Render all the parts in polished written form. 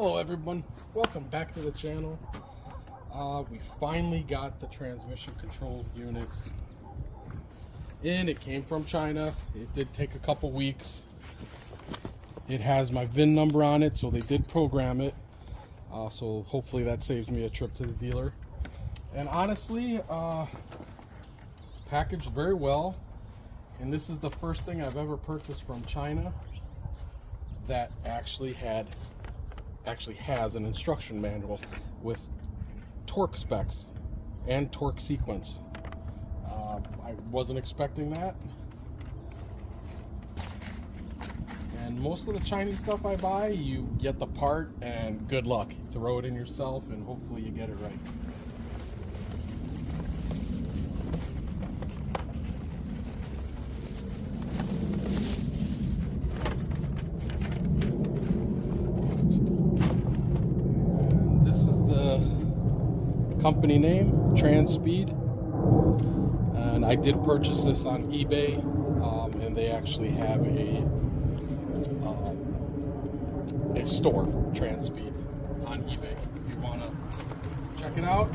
Hello everyone, welcome back to the channel. We finally got the transmission control unit in. It came from China. It did take a couple weeks. It has my VIN number on it, so they did program it. So hopefully that saves me a trip to the dealer. And honestly, it's packaged very well. And this is the first thing I've ever purchased from China that actually has an instruction manual with torque specs and torque sequence. I wasn't expecting that. And most of the Chinese stuff I buy, you get the part and good luck. Throw it in yourself and hopefully you get it right. Company name, Transpeed, and I did purchase this on eBay, and they actually have a store, Transpeed, on eBay. If you want to check it out,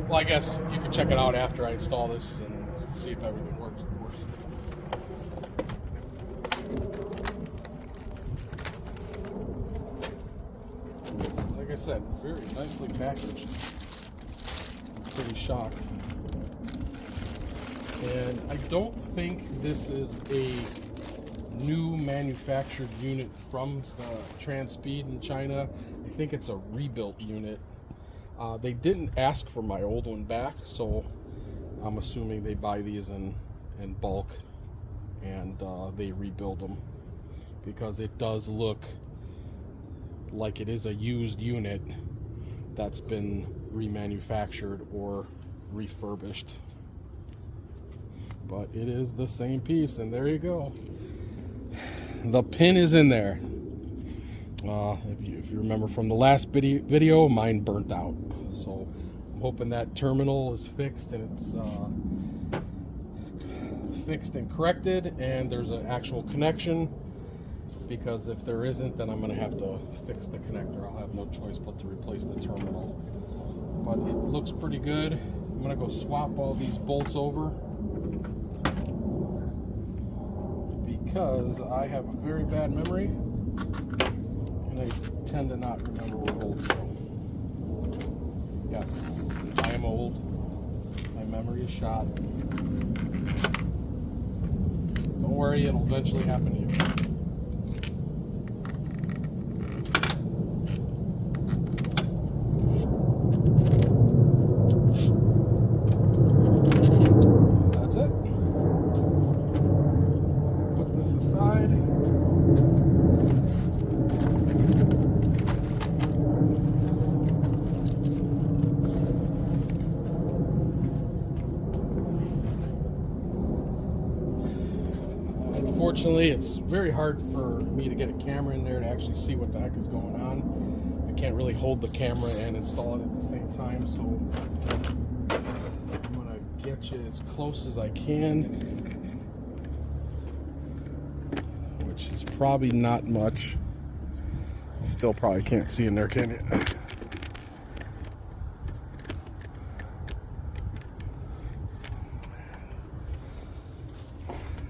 well, I guess you can check it out after I install this and see if everything works, of course. Like I said, very nicely packaged. Pretty shocked. And I don't think this is a new manufactured unit from Transpeed in China. I think it's a rebuilt unit. They didn't ask for my old one back, so I'm assuming they buy these in bulk and they rebuild them, because it does look like it is a used unit that's been remanufactured or refurbished, but it is the same piece. And there you go, the pin is in there. If you remember from the last video, mine burnt out, so I'm hoping that terminal is fixed and it's fixed and corrected and there's an actual connection, because if there isn't, then I'm going to have to fix the connector. I'll have no choice but to replace the terminal. But it looks pretty good. I'm going to go swap all these bolts over, because I have a very bad memory and I tend to not remember where bolts go. Yes, I am old. My memory is shot. Don't worry, it'll eventually happen to you. Unfortunately, it's very hard for me to get a camera in there to actually see what the heck is going on. I can't really hold the camera and install it at the same time, so I'm going to get you as close as I can, which is probably not much. Still probably can't see in there, can you?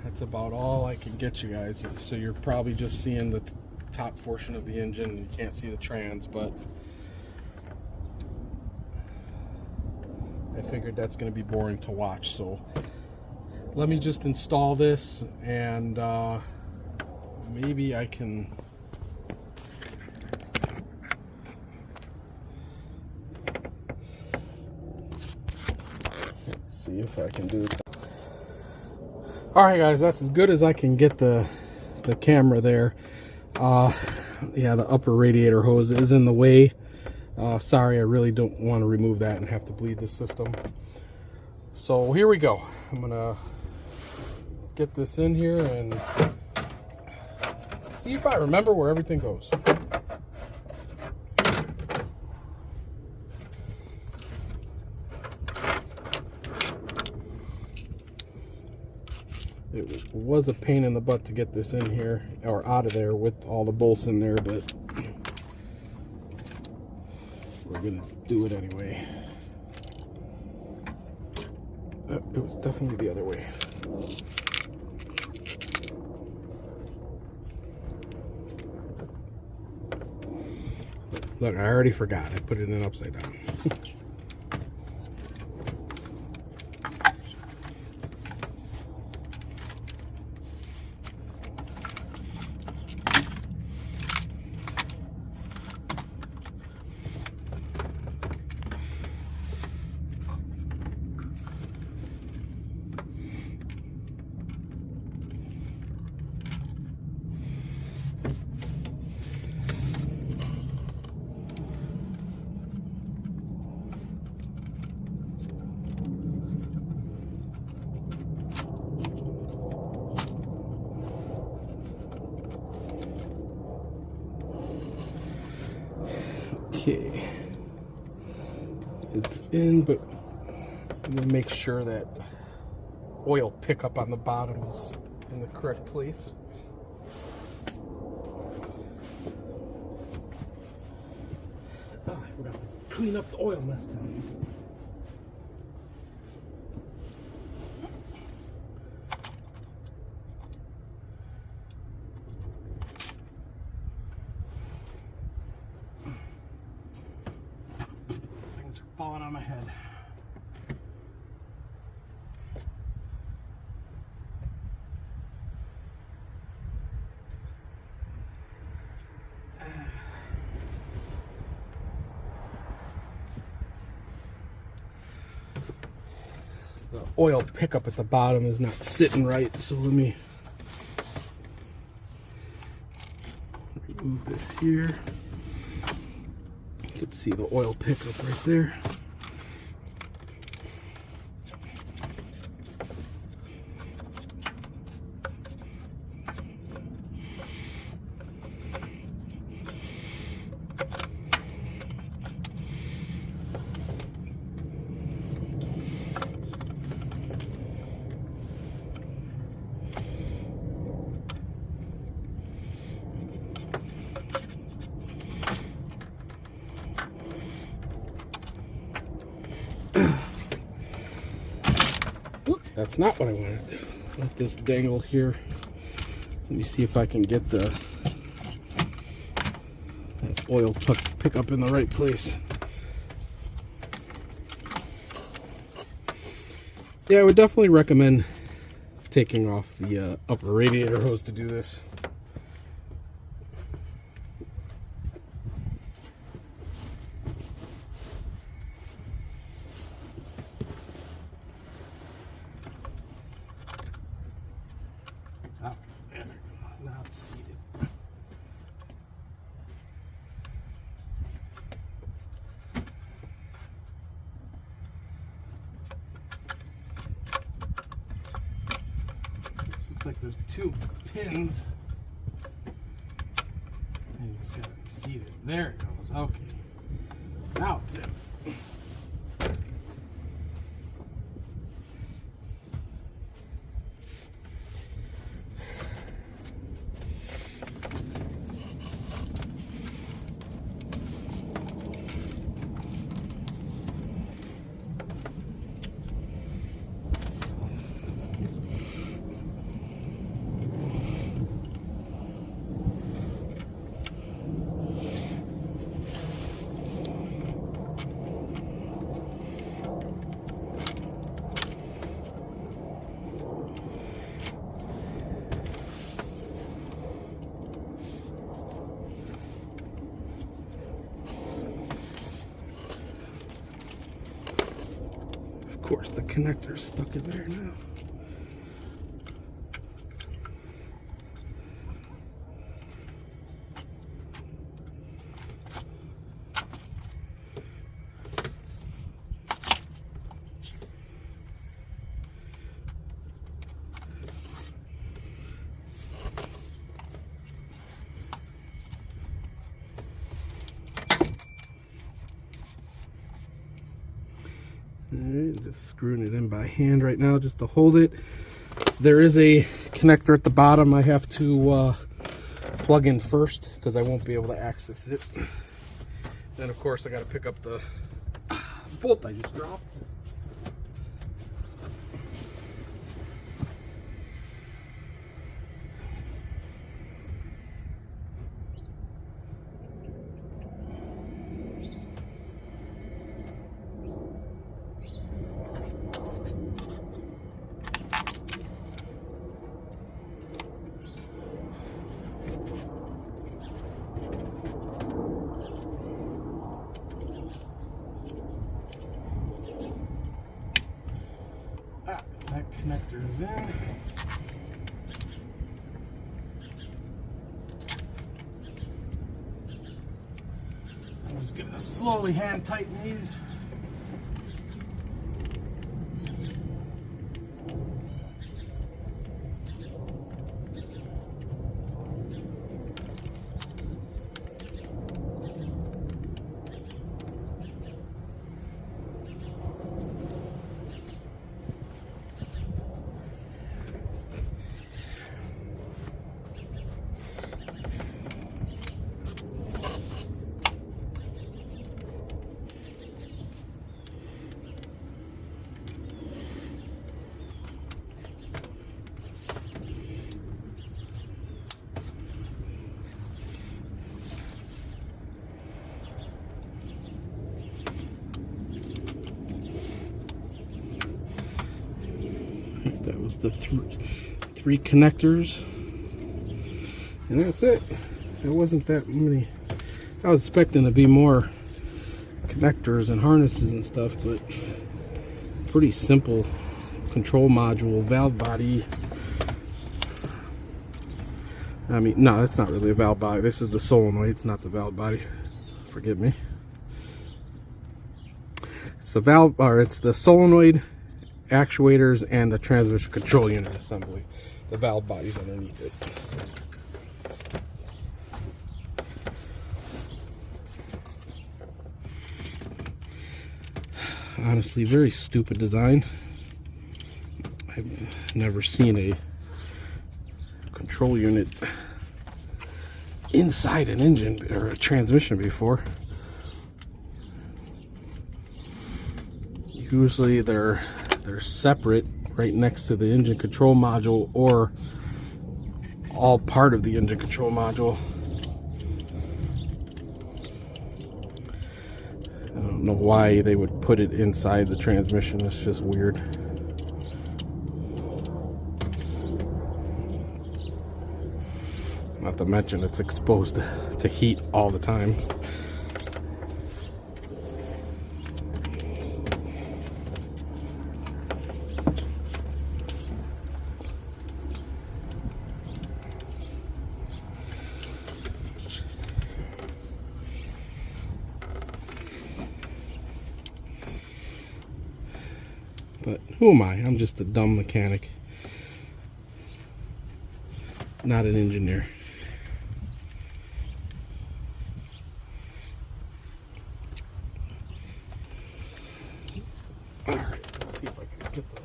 That's about all I can get you guys. So you're probably just seeing the top portion of the engine and you can't see the trans, but I figured that's going to be boring to watch. So let me just install this and maybe I can let's see if I can do it. Alright guys, that's as good as I can get the camera there. Yeah, the upper radiator hose is in the way. Sorry, I really don't want to remove that and have to bleed the system. So here we go. I'm gonna get this in here and see if I remember where everything goes. It was a pain in the butt to get this in here or out of there with all the bolts in there, but we're gonna do it anyway. It was definitely the other way. Look, I already forgot. I put it in upside down. Okay, it's in, but I'm gonna make sure that oil pickup on the bottom is in the correct place. Oh, I forgot to clean up the oil mess down. Falling on my head. The oil pickup at the bottom is not sitting right, so let me remove this here. You can see the oil pickup right there. That's not what I wanted. Let this dangle here. Let me see if I can get the oil pick up in the right place. Yeah, I would definitely recommend taking off the upper radiator hose to do this. Now it's seated. Looks like there's two pins. And you just gotta seat it. There it goes. Okay. Now it's in. Of course, the connector's stuck in there now. Alright, just screwing it in by hand right now just to hold it. There is a connector at the bottom I have to plug in first because I won't be able to access it Then of course I got to pick up the bolt I just dropped. That connector is in. I'm just gonna slowly hand tighten these. That was the three connectors, and that's it. There wasn't that many. I was expecting to be more connectors and harnesses and stuff, but pretty simple control module, valve body. I mean, no, that's not really a valve body. This is the solenoid. It's not the valve body. Forgive me. It's the valve, or it's the solenoid, actuators, and the transmission control unit assembly. The valve body's underneath it. Honestly, very stupid design. I've never seen a control unit inside an engine or a transmission before. Usually they're separate right next to the engine control module, or all part of the engine control module. I don't know why they would put it inside the transmission. It's just weird. Not to mention it's exposed to heat all the time. But who am I? I'm just a dumb mechanic, not an engineer. All right, let's see if I can get the...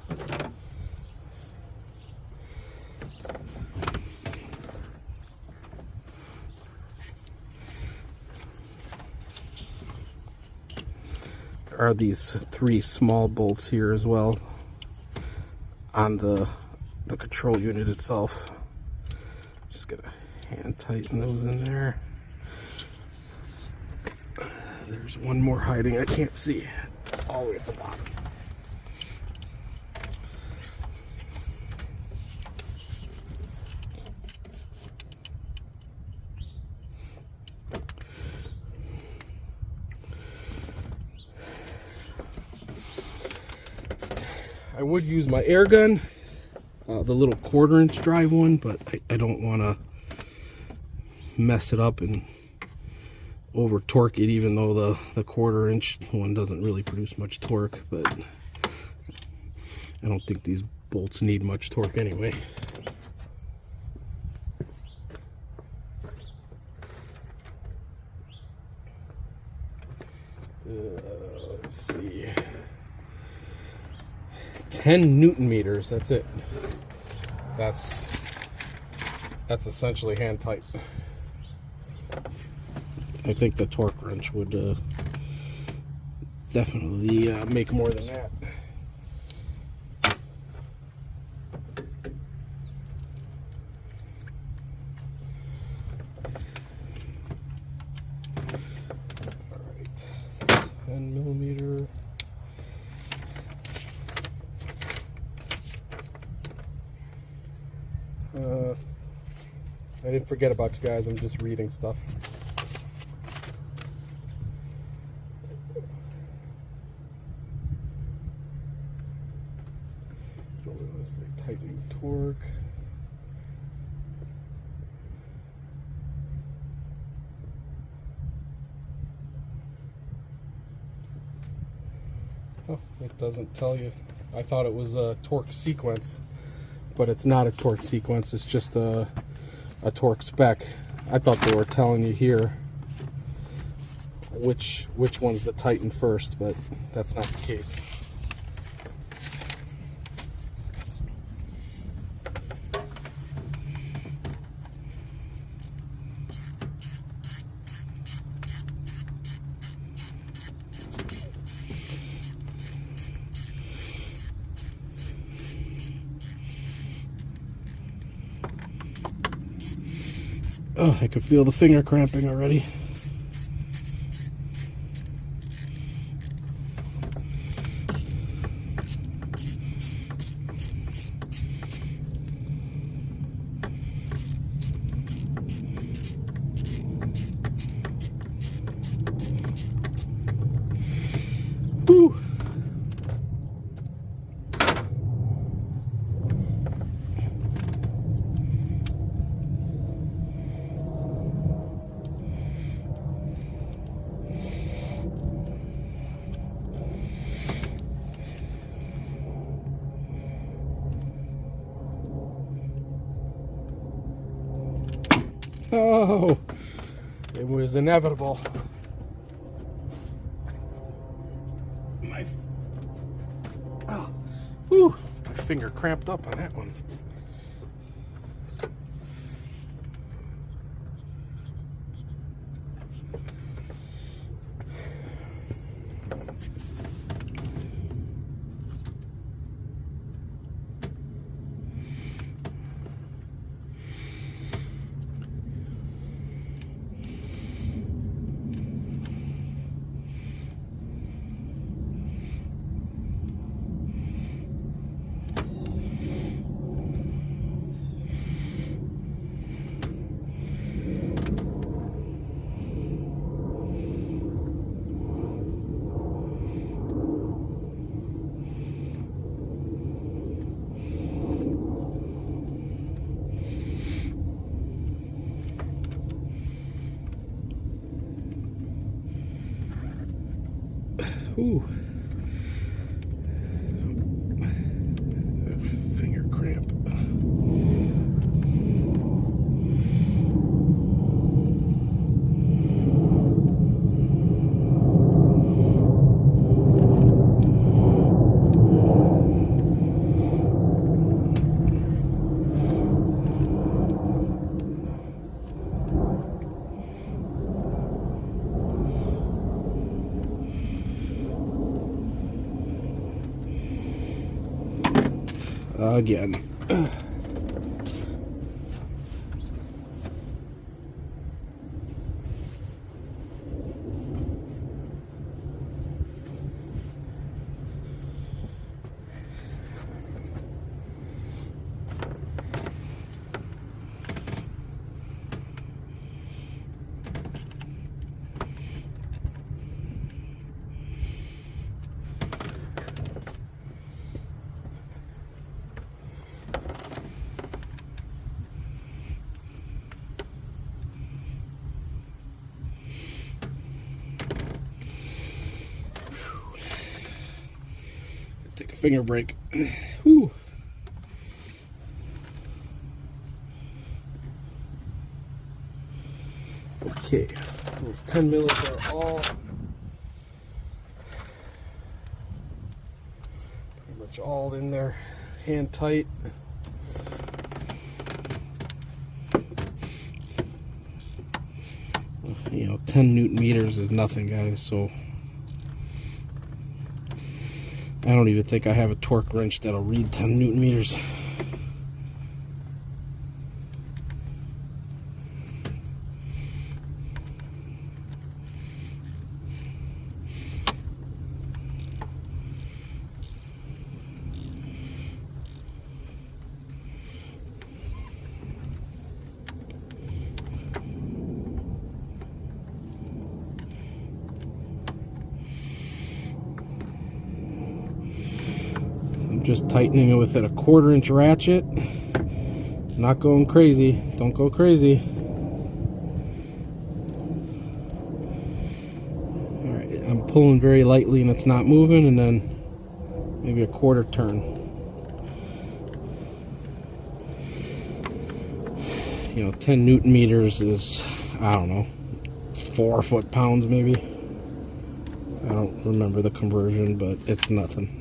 There are these three small bolts here as well on the control unit itself. Just gonna hand tighten those in there. There's one more hiding I can't see all the way at the bottom. I would use my air gun, the little 1/4-inch drive one, but I don't want to mess it up and over torque it, even though the 1/4-inch one doesn't really produce much torque. But I don't think these bolts need much torque anyway. Let's see. 10 Newton meters, that's it. That's essentially hand tight. I think the torque wrench would definitely make more than that. Alright, 10 millimeter. I didn't forget about you guys, I'm just reading stuff. Let's say tightening torque. Oh, it doesn't tell you. I thought it was a torque sequence, but it's not a torque sequence, it's just a torque spec. I thought they were telling you here which one's to tighten first, but that's not the case. Oh, I can feel the finger cramping already. Woo! Oh, it was inevitable. My finger cramped up on that one. Ooh. Finger cramp. Again. Take a finger break. Whew. Okay, those 10 mils are all pretty much all in there, hand tight. 10 newton meters is nothing, guys, so I don't even think I have a torque wrench that'll read 10 newton meters. Just tightening it with a 1/4 inch ratchet. Not going crazy. Don't go crazy. Alright, I'm pulling very lightly and it's not moving, and then maybe a 1/4 turn. 10 newton meters is, I don't know, 4 foot-pounds maybe. I don't remember the conversion, but it's nothing.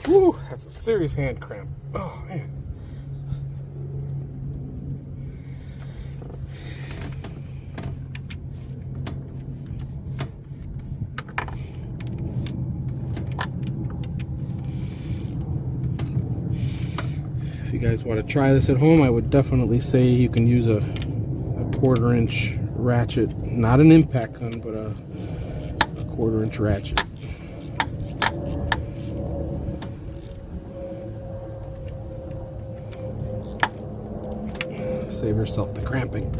Whew, that's a serious hand cramp. Oh, man. If you guys want to try this at home, I would definitely say you can use a 1/4 inch ratchet. Not an impact gun, but a 1/4 inch ratchet. Save yourself the cramping.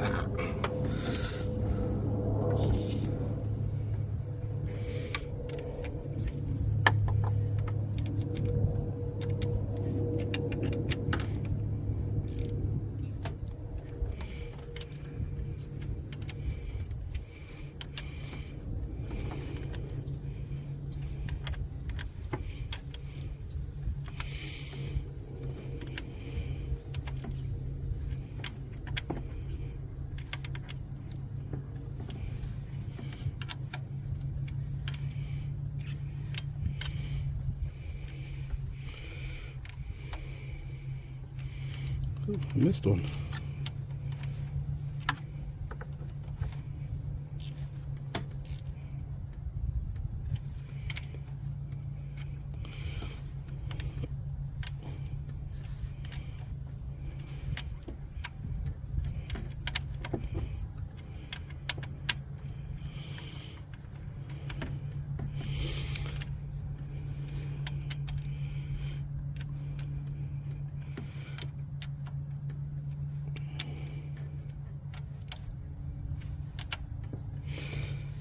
Ooh, I missed one.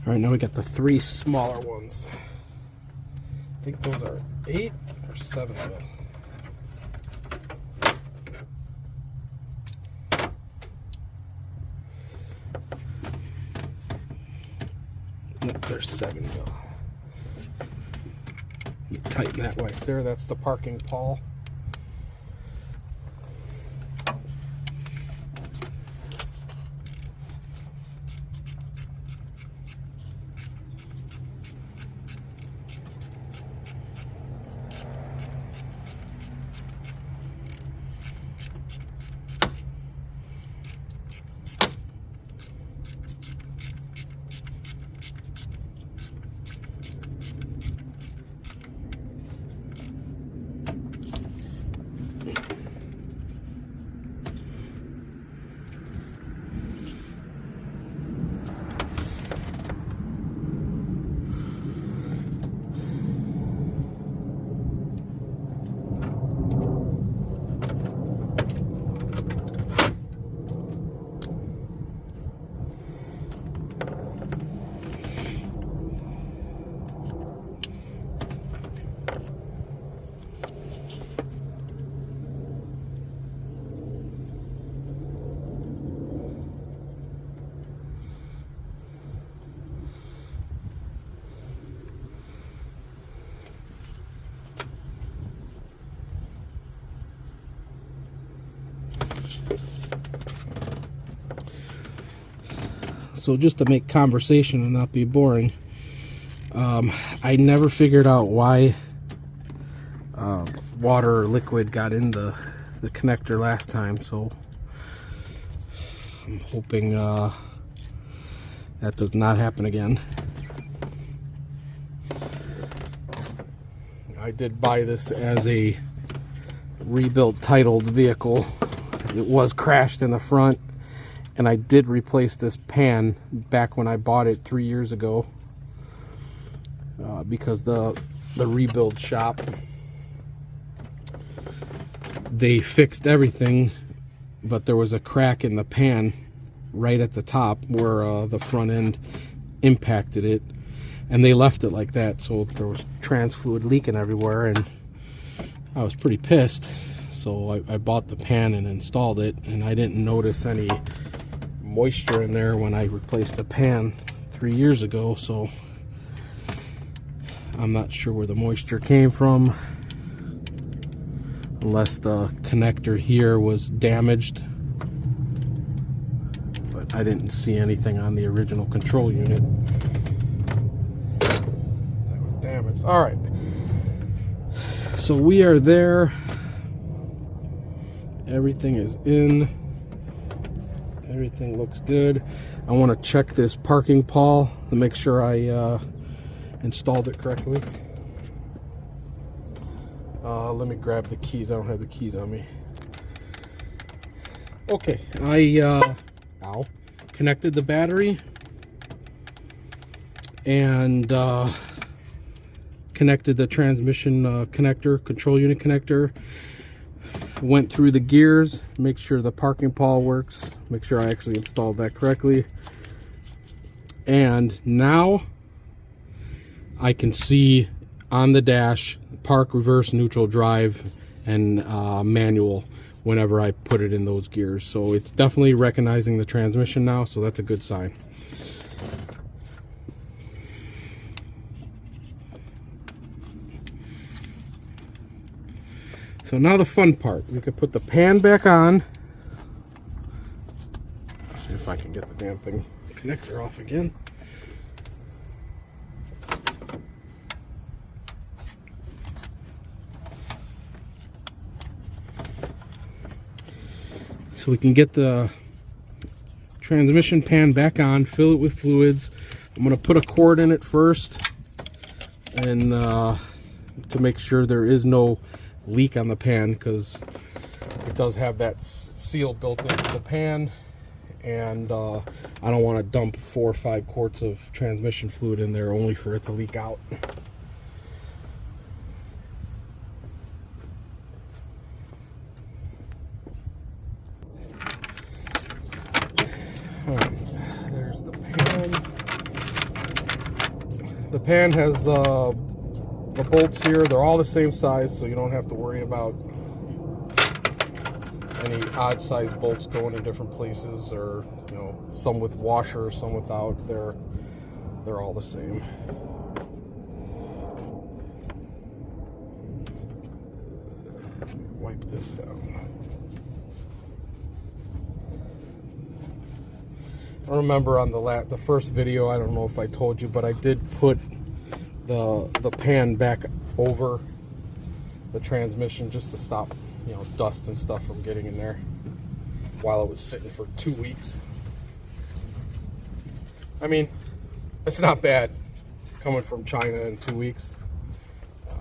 All right, now we got the 3 smaller ones. I think those are 8 or 7 of them. Nope, there's 7 mil. Tighten that way, sir. That's the parking pawl. So just to make conversation and not be boring, I never figured out why water or liquid got in the connector last time, so I'm hoping that does not happen again. I did buy this as a rebuilt titled vehicle. It was crashed in the front, and I did replace this pan back when I bought it 3 years ago, because the rebuild shop, they fixed everything, but there was a crack in the pan right at the top where the front end impacted it, and they left it like that, so there was trans fluid leaking everywhere, and I was pretty pissed. So I bought the pan and installed it, and I didn't notice any moisture in there when I replaced the pan 3 years ago, so I'm not sure where the moisture came from, unless the connector here was damaged, but I didn't see anything on the original control unit that was damaged. All right, so we are there. Everything is in. Everything looks good. I want to check this parking pawl to make sure I installed it correctly. Let me grab the keys. I don't have the keys on me. Okay, I connected the battery and connected the transmission connector, control unit connector. Went through the gears, make sure the parking pawl works, make sure I actually installed that correctly. And now I can see on the dash park, reverse, neutral, drive, and manual whenever I put it in those gears. So it's definitely recognizing the transmission now, so that's a good sign. So now the fun part, we could put the pan back on. See if I can get the damn thing connector off again. So we can get the transmission pan back on, fill it with fluids. I'm going to put a cord in it first, and to make sure there is no leak on the pan, because it does have that seal built into the pan, and I don't want to dump 4 or 5 quarts of transmission fluid in there only for it to leak out. Alright, there's the pan. The pan has the bolts here. They're all the same size, so you don't have to worry about any odd size bolts going in different places, or some with washers, some without. They're all the same. Wipe this down. I remember on the first video, I don't know if I told you, but I did put the pan back over the transmission just to stop dust and stuff from getting in there while it was sitting for 2 weeks. I mean, it's not bad coming from China in 2 weeks.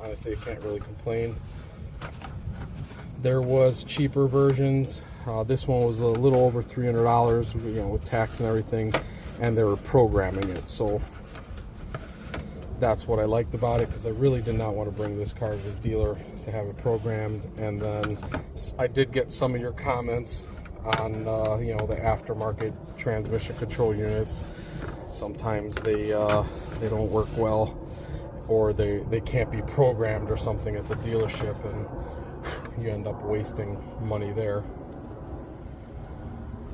Honestly, I can't really complain. There was cheaper versions. This one was a little over $300, with tax and everything, and they were programming it. So that's what I liked about it, because I really did not want to bring this car to the dealer to have it programmed. And then I did get some of your comments on the aftermarket transmission control units. Sometimes they don't work well, or they can't be programmed or something at the dealership, and you end up wasting money there.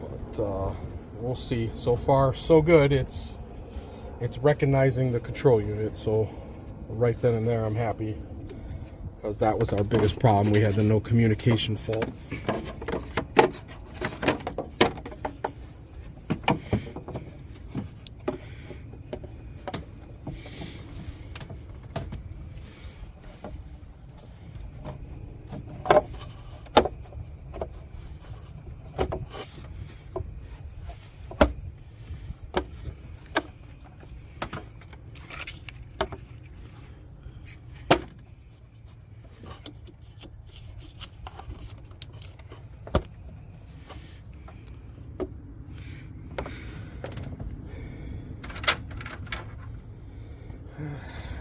But we'll see. So far so good. It's recognizing the control unit, so right then and there I'm happy, because that was our biggest problem. We had the no communication fault.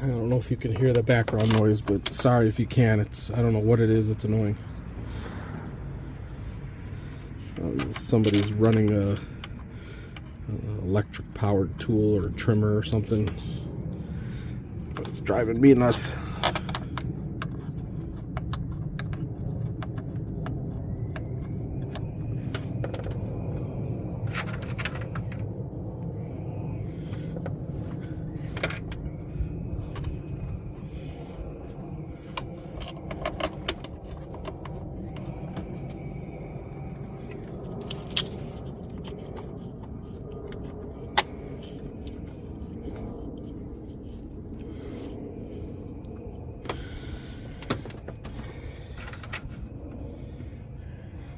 I don't know if you can hear the background noise, but sorry if you can. I don't know what it is. It's annoying. Somebody's running a electric powered tool or trimmer or something. But it's driving me nuts.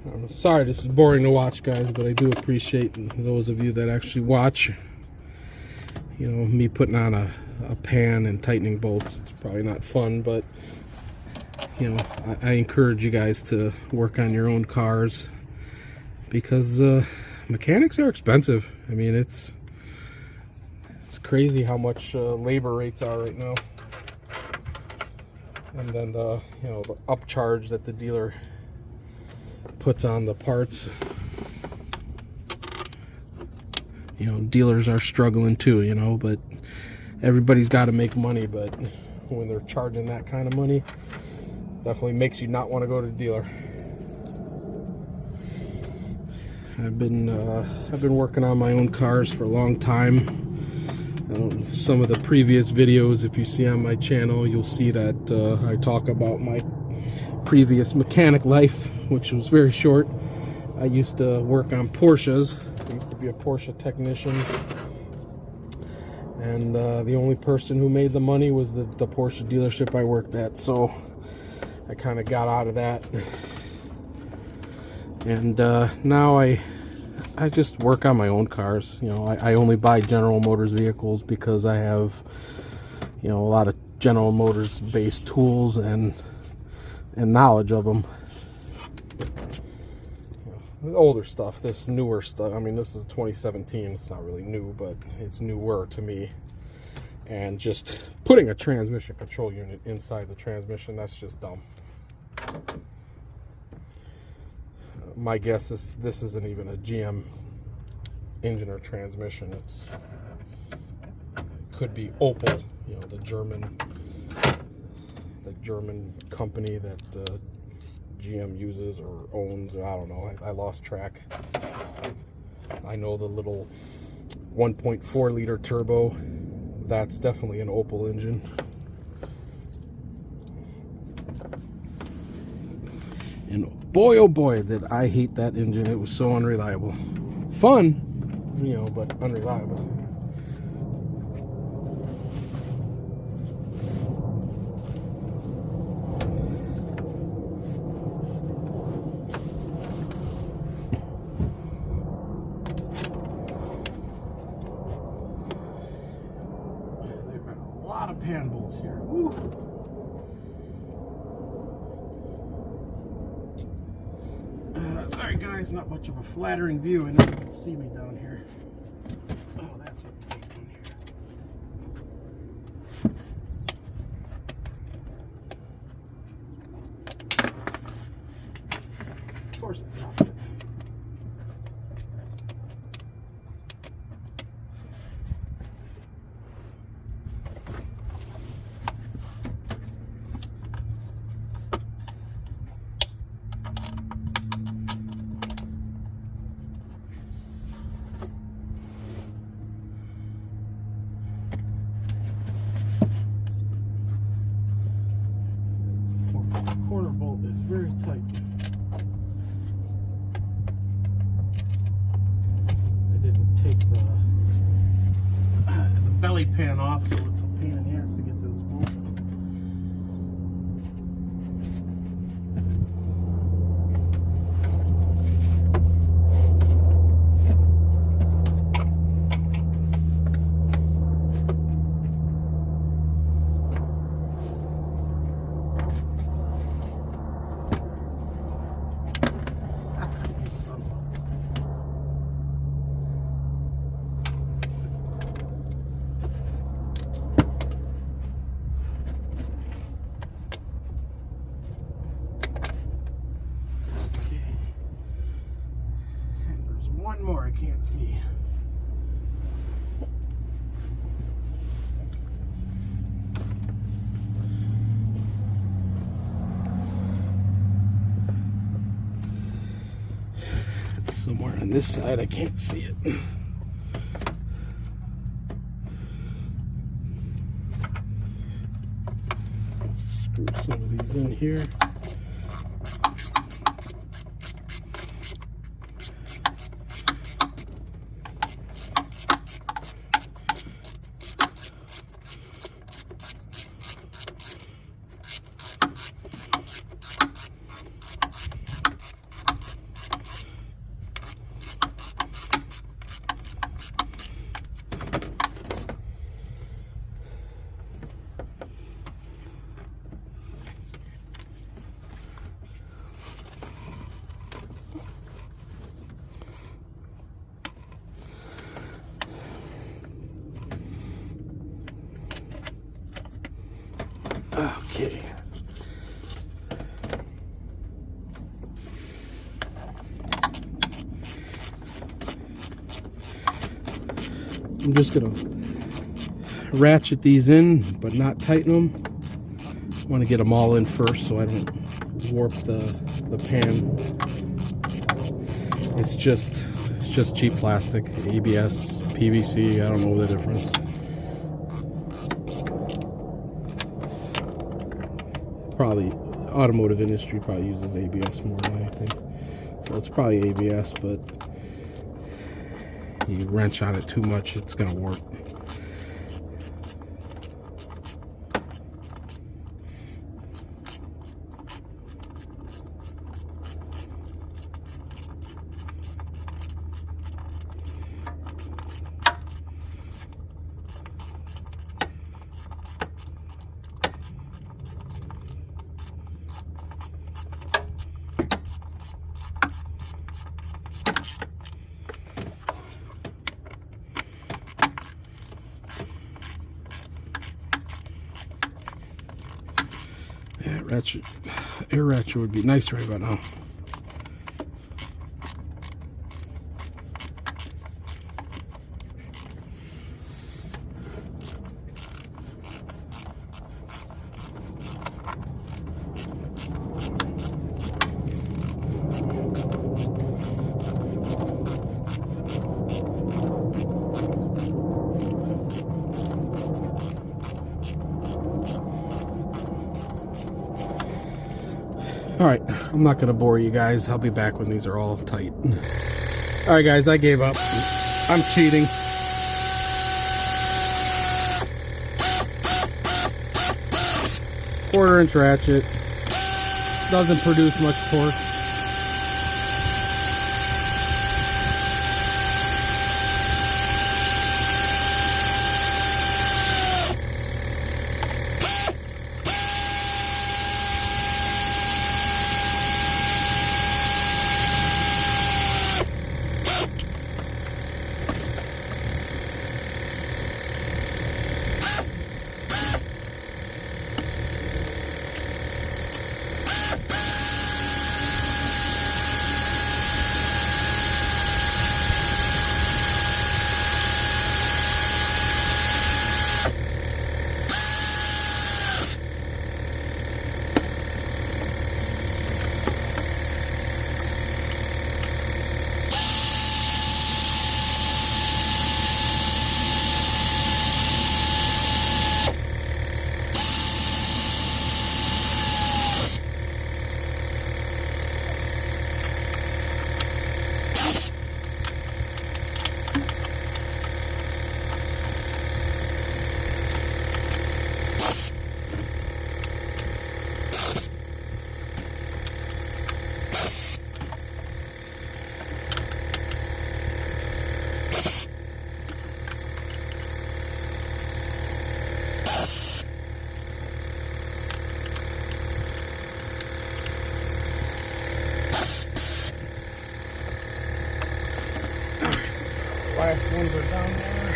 I'm sorry this is boring to watch, guys, but I do appreciate those of you that actually watch. You know, me putting on a pan and tightening bolts, it's probably not fun, but you know, I encourage you guys to work on your own cars because mechanics are expensive. I mean, it's crazy how much labor rates are right now, and then the upcharge that the dealer puts on the parts. You know, dealers are struggling too, you know, but everybody's got to make money. But when they're charging that kind of money, definitely makes you not want to go to the dealer. I've been working on my own cars for a long time. Some of the previous videos, if you see on my channel, you'll see that I talk about my previous mechanic life, which was very short. I used to work on Porsches. I used to be a Porsche technician, and the only person who made the money was the Porsche dealership I worked at, so I kind of got out of that, and now I just work on my own cars. You know, I only buy General Motors vehicles because I have, you know, a lot of General Motors based tools and knowledge of them. The older stuff, this newer stuff, I mean, this is 2017, it's not really new, but it's newer to me. And just putting a transmission control unit inside the transmission, that's just dumb. My guess is this isn't even a GM engine or transmission. It could be Opel, you know, the German company that GM uses or owns, or I don't know. I lost track. I know the little 1.4 liter turbo, that's definitely an Opel engine. And boy, oh boy, did I hate that engine. It was so unreliable. Fun, you know, but unreliable. A lot of pan bolts here. Woo. Sorry guys, not much of a flattering view. I know you can see me down here. Oh, that's a tight one here. Of course I dropped it. Corner bolt is very tight. I didn't take the belly pan off, so it's a pain in the ass to get to this bolt. somewhere on this side. I can't see it. Screw some of these in here. Okay. I'm just gonna ratchet these in, but not tighten them. I want to get them all in first so I don't warp the pan. It's just cheap plastic, ABS, PVC. I don't know the difference. Probably automotive industry probably uses ABS more than anything, so it's probably ABS, but you wrench on it too much, it's gonna warp. Air ratchet would be nice right about now. Alright, I'm not going to bore you guys. I'll be back when these are all tight. Alright guys, I gave up. I'm cheating. Quarter-inch ratchet. Doesn't produce much torque. Last ones are down there.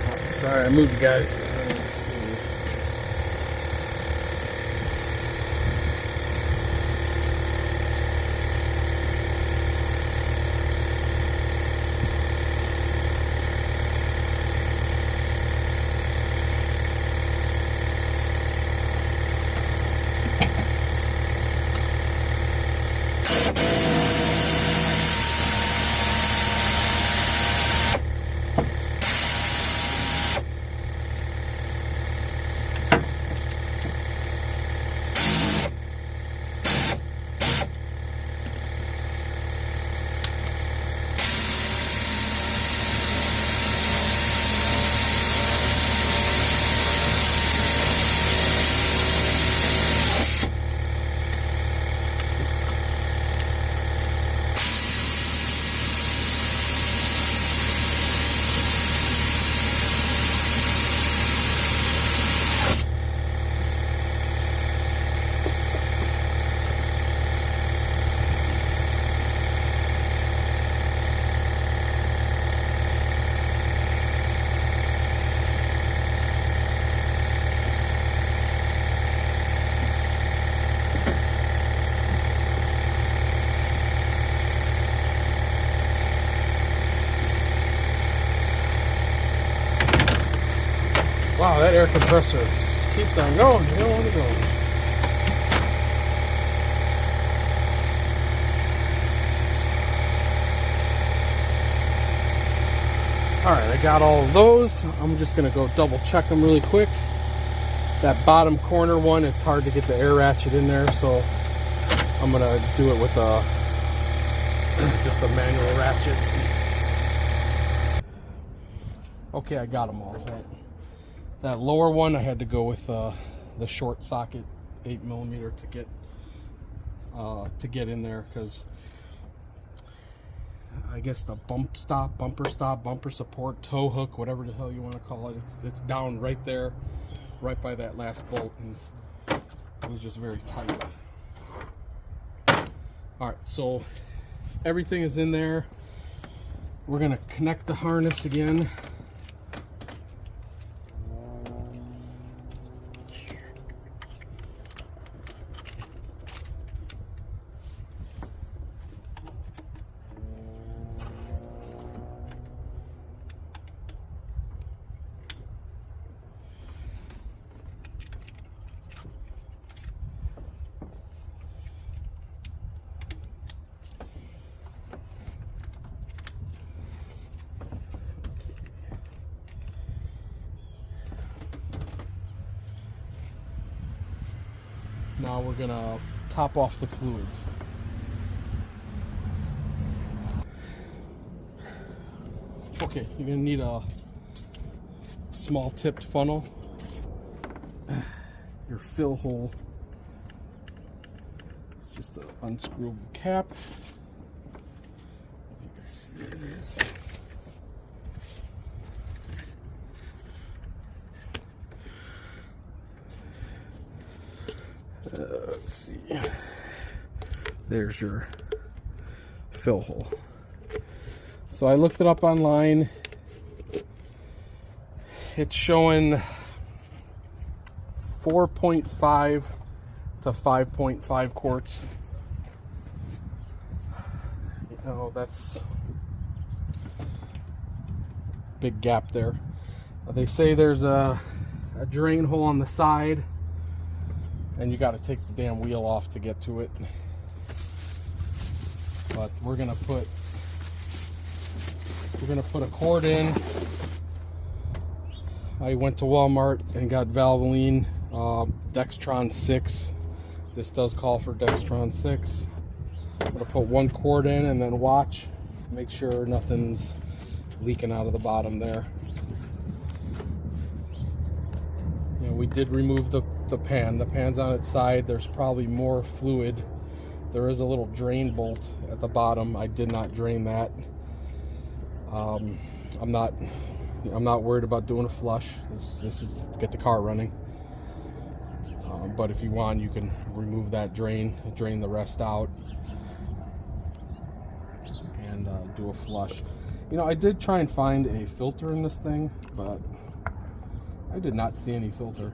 Oh, sorry, I moved you guys. Oh, that air compressor keeps on going. You don't want to go. Alright, I got all of those. I'm just going to go double check them really quick. That bottom corner one, it's hard to get the air ratchet in there, so I'm going to do it with just a manual ratchet. Okay, I got them all. That lower one, I had to go with the short socket, 8mm, to get in there, because I guess the bumper stop, bumper support, tow hook, whatever the hell you want to call it, it's down right there, right by that last bolt, and it was just very tight. All right, so everything is in there. We're gonna connect the harness again. Now we're gonna top off the fluids. Okay, you're gonna need a small tipped funnel, your fill hole, just an unscrewable cap. You can see this. Let's see. There's your fill hole. So I looked it up online. It's showing 4.5 to 5.5 quarts. You know, that's big gap there. They say there's a drain hole on the side, and you got to take the damn wheel off to get to it. But we're gonna put a cord in. I went to Walmart and got Valvoline Dextron 6. This does call for Dextron 6. I'm gonna put one cord in and then watch, make sure nothing's leaking out of the bottom there. You know, we did remove the pan. The pan's on its side. There's probably more fluid. There is a little drain bolt at the bottom. I did not drain that. I'm not worried about doing a flush. This is to get the car running. But if you want, you can remove that drain the rest out, and do a flush. You know, I did try and find a filter in this thing, but I did not see any filter.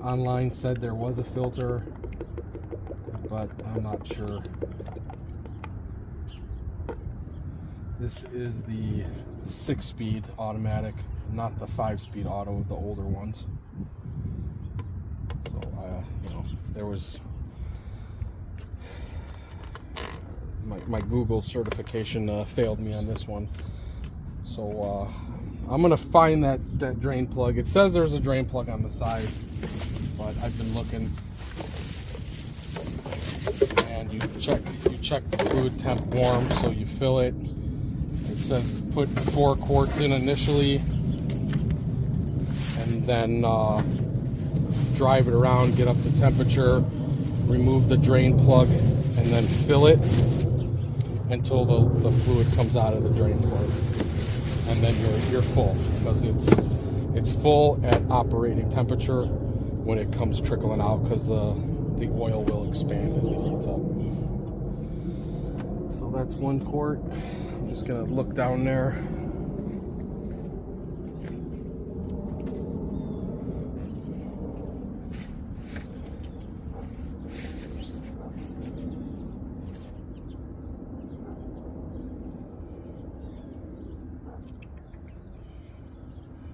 Online said there was a filter, but I'm not sure. This is the 6-speed automatic, not the 5-speed auto, the older ones. So, you know, there was my Google certification failed me on this one. So I'm gonna find that drain plug. It says there's a drain plug on the side, but I've been looking, and you check the fluid temp warm, so you fill it. It says put 4 quarts in initially, and then drive it around, get up to temperature, remove the drain plug, and then fill it until the fluid comes out of the drain plug, and then you're full, because it's full at operating temperature when it comes trickling out, because the oil will expand as it heats up. So that's 1 quart. I'm just gonna look down there.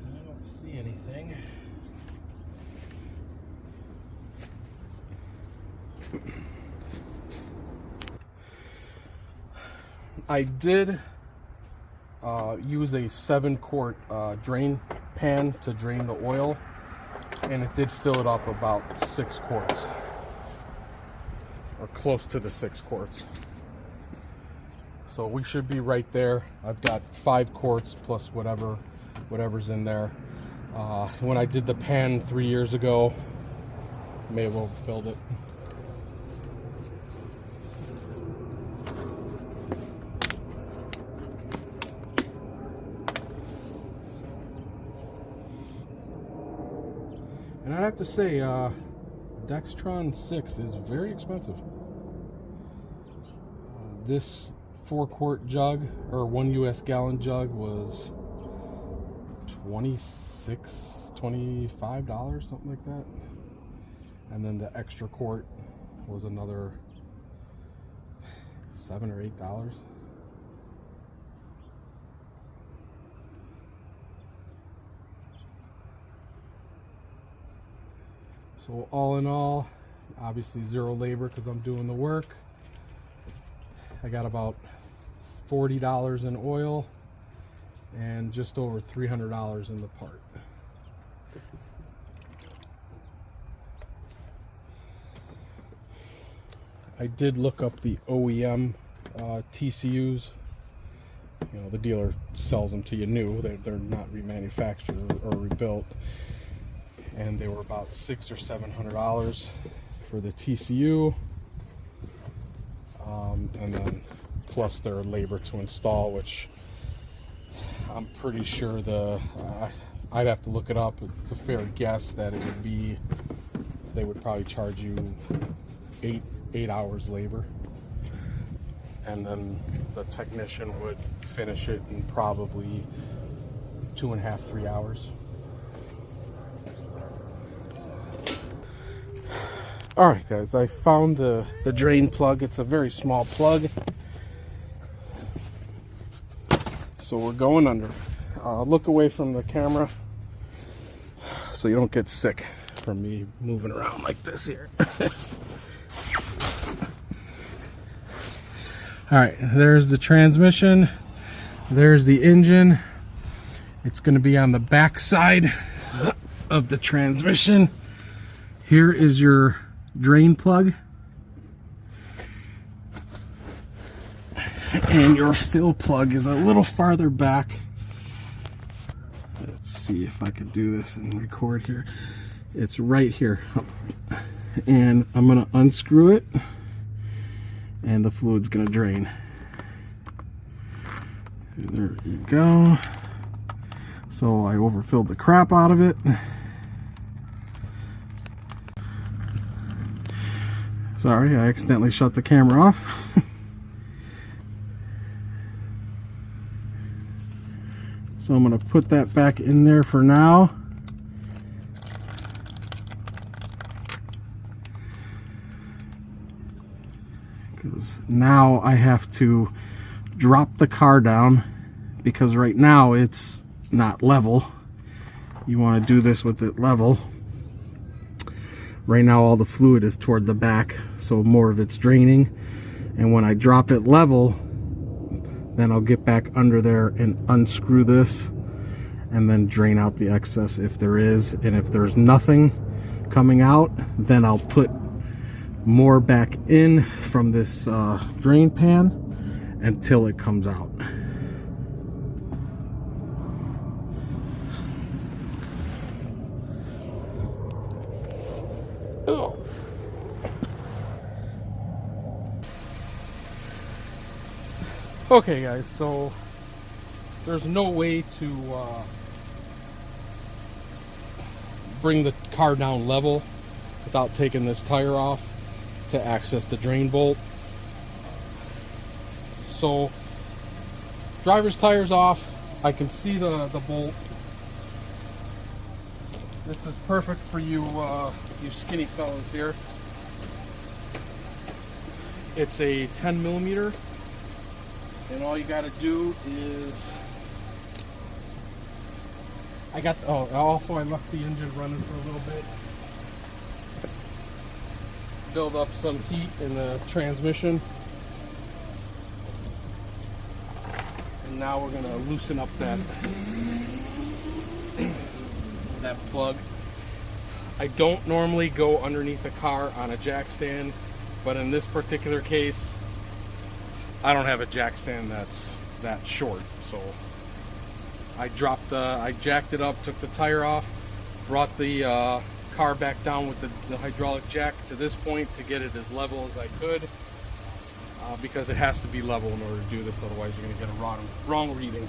I don't see anything. I did use a 7-quart drain pan to drain the oil, and it did fill it up about 6 quarts, or close to the 6 quarts. So we should be right there. I've got 5 quarts plus whatever's in there. When I did the pan 3 years ago, may have overfilled it. And I'd have to say, Dextron 6 is very expensive. This 4-quart jug, or 1 US gallon jug, was $25, something like that. And then the extra quart was another $7 or $8. So all in all, obviously zero labor because I'm doing the work. I got about $40 in oil and just over $300 in the part. I did look up the OEM TCUs. You know, the dealer sells them to you new. They're not remanufactured or rebuilt. And they were about $600 or $700 for the TCU, and then plus their labor to install, which I'm pretty sure I'd have to look it up. It's a fair guess that it would be, they would probably charge you 8 hours labor, and then the technician would finish it in probably 2.5 to 3 hours. Alright guys, I found the drain plug. It's a very small plug. So we're going under. Look away from the camera so you don't get sick from me moving around like this here. Alright, there's the transmission. There's the engine. It's going to be on the back side of the transmission. Here is your drain plug, and your fill plug is a little farther back. Let's see if I can do this and record here. It's right here, and I'm gonna unscrew it and the fluid's gonna drain. There you go. So I overfilled the crap out of it. Sorry, I accidentally shut the camera off. So I'm going to put that back in there for now. Because now I have to drop the car down, because right now it's not level. You want to do this with it level. Right now all the fluid is toward the back, so more of it's draining. And when I drop it level, then I'll get back under there and unscrew this and then drain out the excess if there is. And if there's nothing coming out, then I'll put more back in from this drain pan until it comes out. Okay guys, so there's no way to bring the car down level without taking this tire off to access the drain bolt. So driver's tire's off. I can see the bolt. This is perfect for you you skinny fellas here. It's a 10 millimeter. And all you got to do is, I left the engine running for a little bit. Build up some heat in the transmission. And now we're gonna loosen up that plug. I don't normally go underneath a car on a jack stand, but in this particular case, I don't have a jack stand that's that short. So I jacked it up, took the tire off, brought the car back down with the hydraulic jack to this point to get it as level as I could, because it has to be level in order to do this, otherwise you're going to get a wrong reading.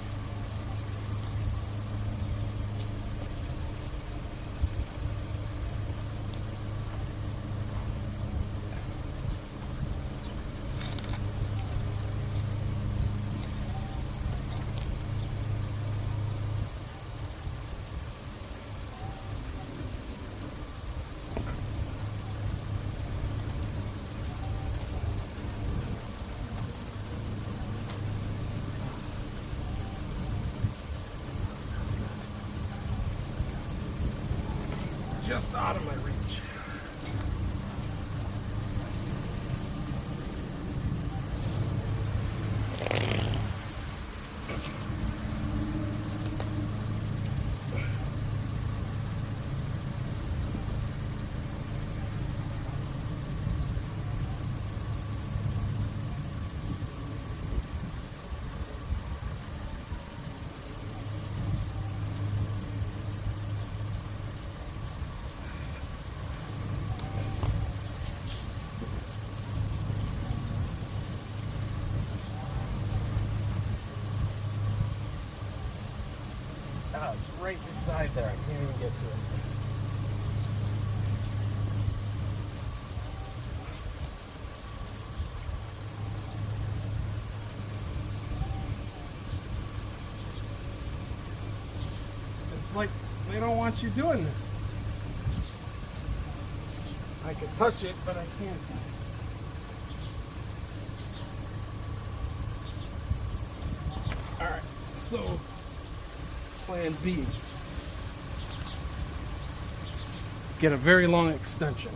Just out of my reach. It's right beside there. I can't even get to it. It's like they don't want you doing this. I can touch it, but I can't. Alright, so plan B. Get a very long extension.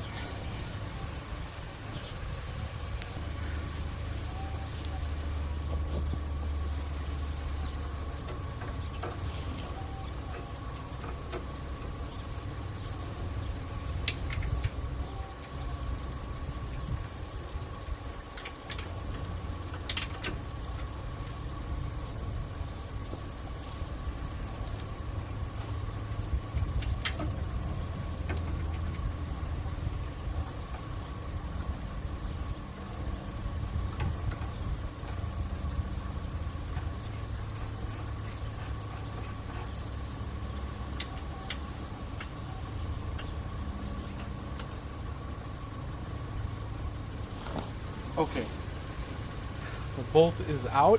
Okay, the bolt is out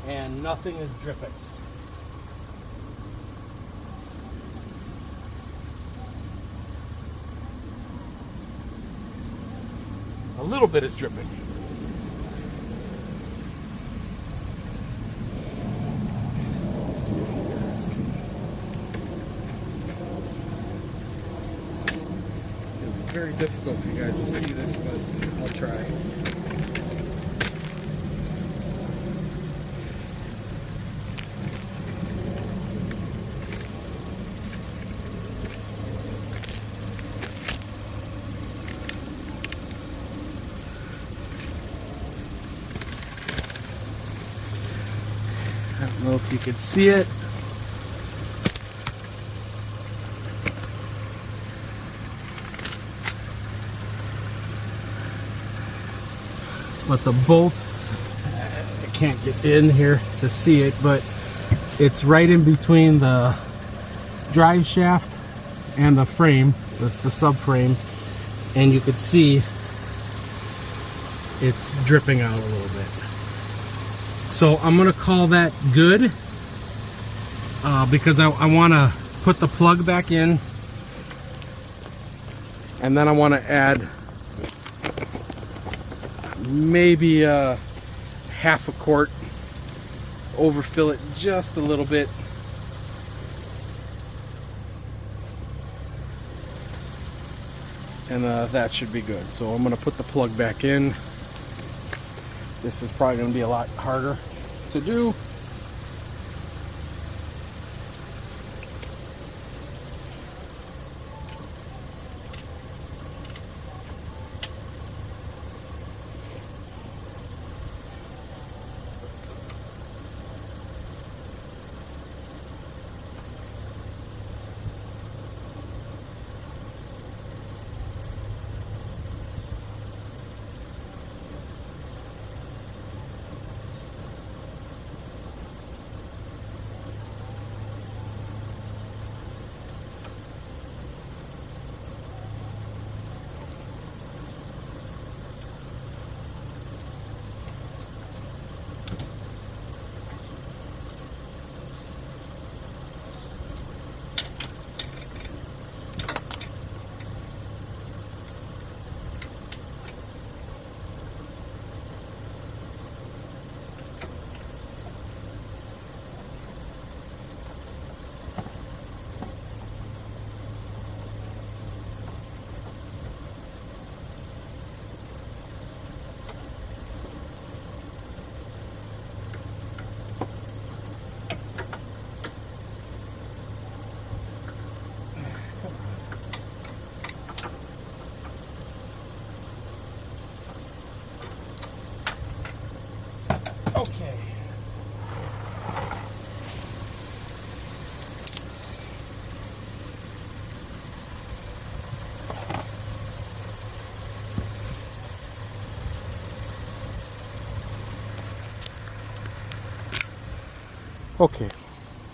and nothing is dripping. A little bit is dripping. Let's see if you guys can. It'll be very difficult for you guys to see this, but I'll try. I don't know if you could see it. But the bolt, I can't get in here to see it, but it's right in between the drive shaft and the frame, the subframe, and you could see it's dripping out a little bit. So I'm gonna call that good, because I want to put the plug back in, and then I want to add maybe half a quart, overfill it just a little bit, and that should be good. So I'm going to put the plug back in. This is probably going to be a lot harder. to do. Okay. Okay,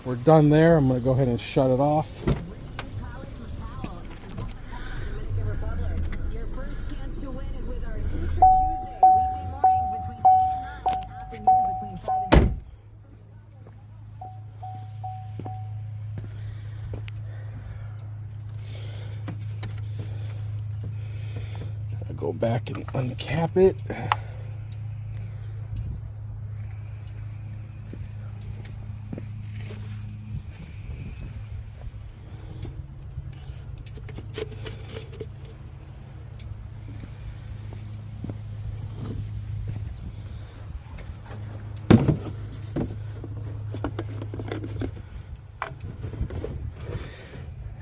we're done there. I'm going to go ahead and shut it off. Dominican Republic. Your first chance to win is with our Tea Trip Tuesday, weekday mornings between 8 and 9, afternoons between 5 and 6. I'll go back and uncap it.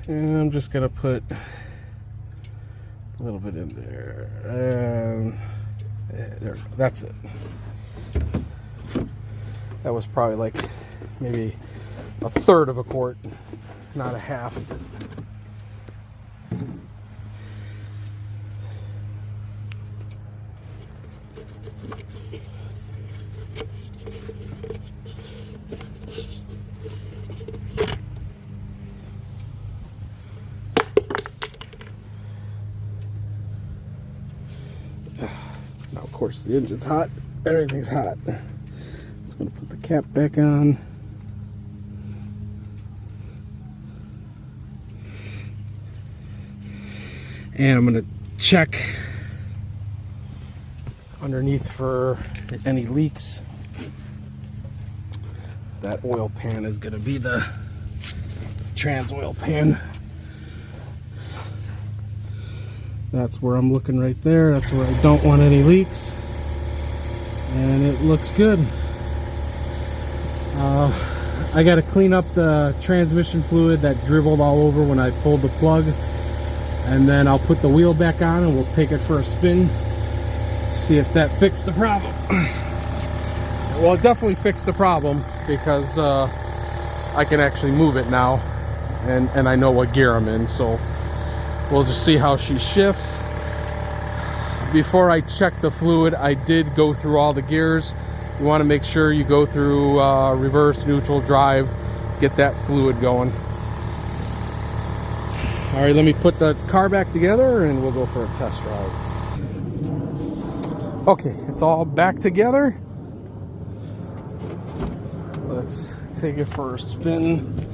And I'm just gonna put a little bit in there. There, that's it. That was probably like maybe a third of a quart, not a half. Now, of course, the engine's hot. Everything's hot. Just gonna put the cap back on. And I'm gonna check underneath for any leaks. That oil pan is gonna be the trans oil pan. That's where I'm looking right there. That's where I don't want any leaks. And it looks good. I got to clean up the transmission fluid that dribbled all over when I pulled the plug. And then I'll put the wheel back on and we'll take it for a spin. See if that fixed the problem. Well, it definitely fixed the problem because I can actually move it now. And I know what gear I'm in. So we'll just see how she shifts. Before I check the fluid, I did go through all the gears. You want to make sure you go through reverse, neutral, drive, get that fluid going. All right, let me put the car back together and we'll go for a test drive. Okay, it's all back together. Let's take it for a spin.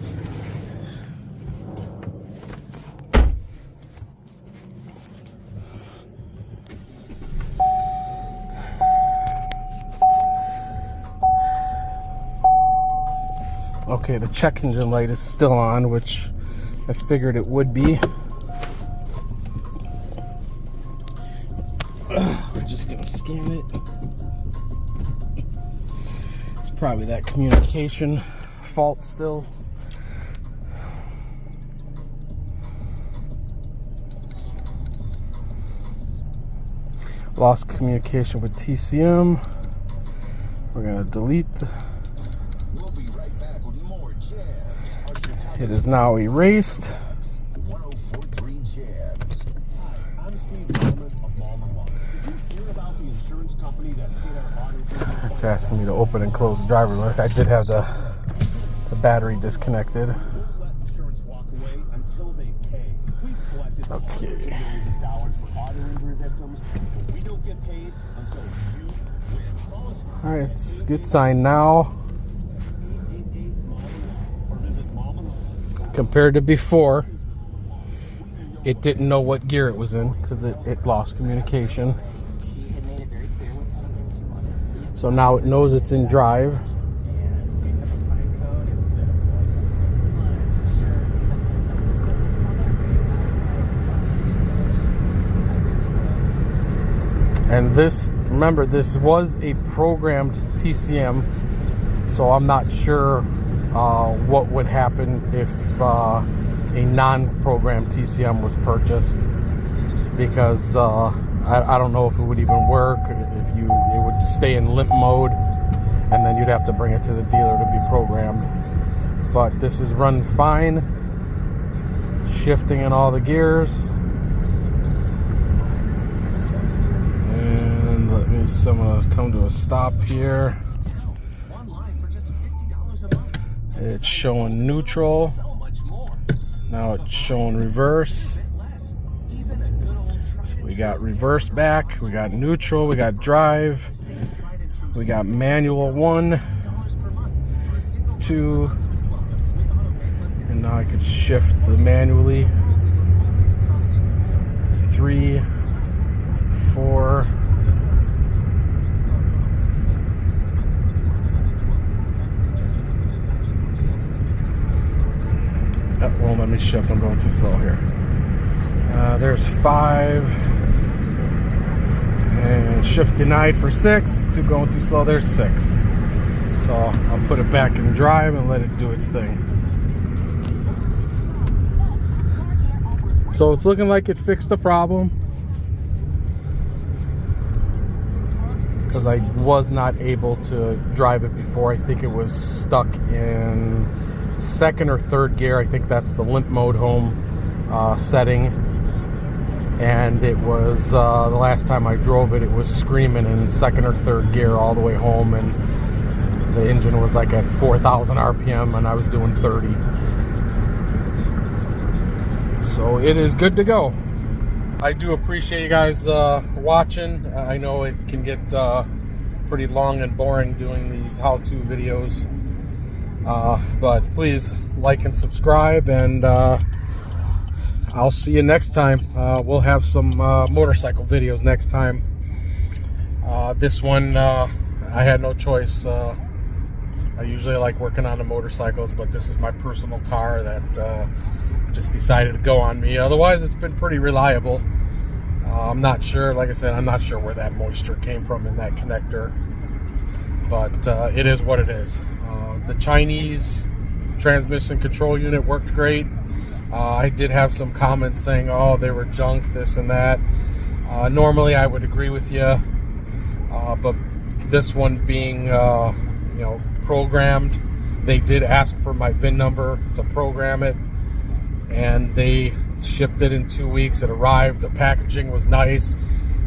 Okay, the check engine light is still on, which I figured it would be. We're just gonna scan it. It's Probably that communication fault still. Lost communication with TCM. We're gonna delete the. We'll be right back with more Jabs. It is now erased. 1043 Jabs. Hi, I'm Steve Bowman of Bowman Law. Did you hear about the insurance company that paid our auto? It's asking me to open and close the driver lock. I did have the battery disconnected. Won't let insurance walk away until they pay. We've collected hundreds of Okay. millions of dollars for auto injury victims, but we don't get paid until you win. Call us All right, it's a good sign now. 888 Mom or visit Mom and Law. Compared to before, it didn't know what gear it was in because it lost communication. She had made it very clear what kind of room she wanted. So now it knows it's in drive. And picked up a time code and set And this, remember, this was a programmed TCM, so I'm not sure what would happen if a non-programmed TCM was purchased, because I don't know if it would even work, if it would stay in limp mode, and then you'd have to bring it to the dealer to be programmed. But this is run fine, shifting in all the gears. And let me come to a stop here. One line for just $50 a month. It's showing neutral. So much more. Now it's showing reverse. Less. Even a good old So we got reverse back, we got neutral, we got drive, we got manual 1, $1 per month for a single 2, with auto pay plus tax. and now I can shift manually. 3, 4. That won't let me shift, I'm going too slow here. There's 5. And shift denied for 6. 2 going too slow, there's 6. So I'll put it back in drive and let it do its thing. So it's looking like it fixed the problem, because I was not able to drive it before. I think it was stuck in second or third gear. I think that's the limp mode home setting. And it was the last time I drove it, it was screaming in second or third gear all the way home, and the engine was like at 4,000 RPM and I was doing 30. So it is good to go. I do appreciate you guys watching. I know it can get pretty long and boring doing these how-to videos, but please like and subscribe, and I'll see you next time. We'll have some motorcycle videos next time. This one, I had no choice. I usually like working on the motorcycles, but this is my personal car that just decided to go on me. Otherwise, it's been pretty reliable. I'm not sure, like I said, I'm not sure where that moisture came from in that connector, but it is what it is. The Chinese transmission control unit worked great. I did have some comments saying, oh, they were junk, this and that. Normally I would agree with you, but this one being programmed, they did ask for my VIN number to program it, and they shipped it in 2 weeks. It arrived, the packaging was nice,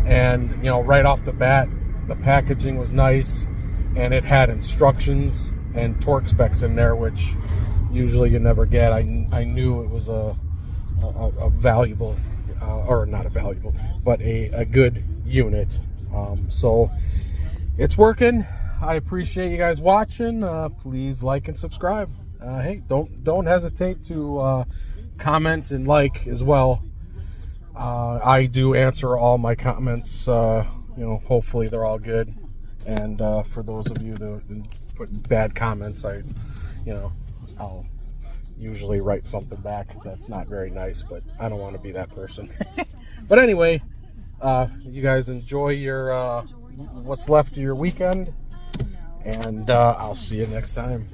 and right off the bat the packaging was nice, and it had instructions and torque specs in there, which usually you never get. I knew it was a valuable, or not a valuable, but a good unit. So it's working. I appreciate you guys watching. Please like and subscribe. Hey, don't hesitate to comment and like as well. I do answer all my comments. Hopefully they're all good. And for those of you that put bad comments, I'll usually write something back that's not very nice, but I don't want to be that person. But anyway, you guys enjoy your what's left of your weekend, And I'll see you next time.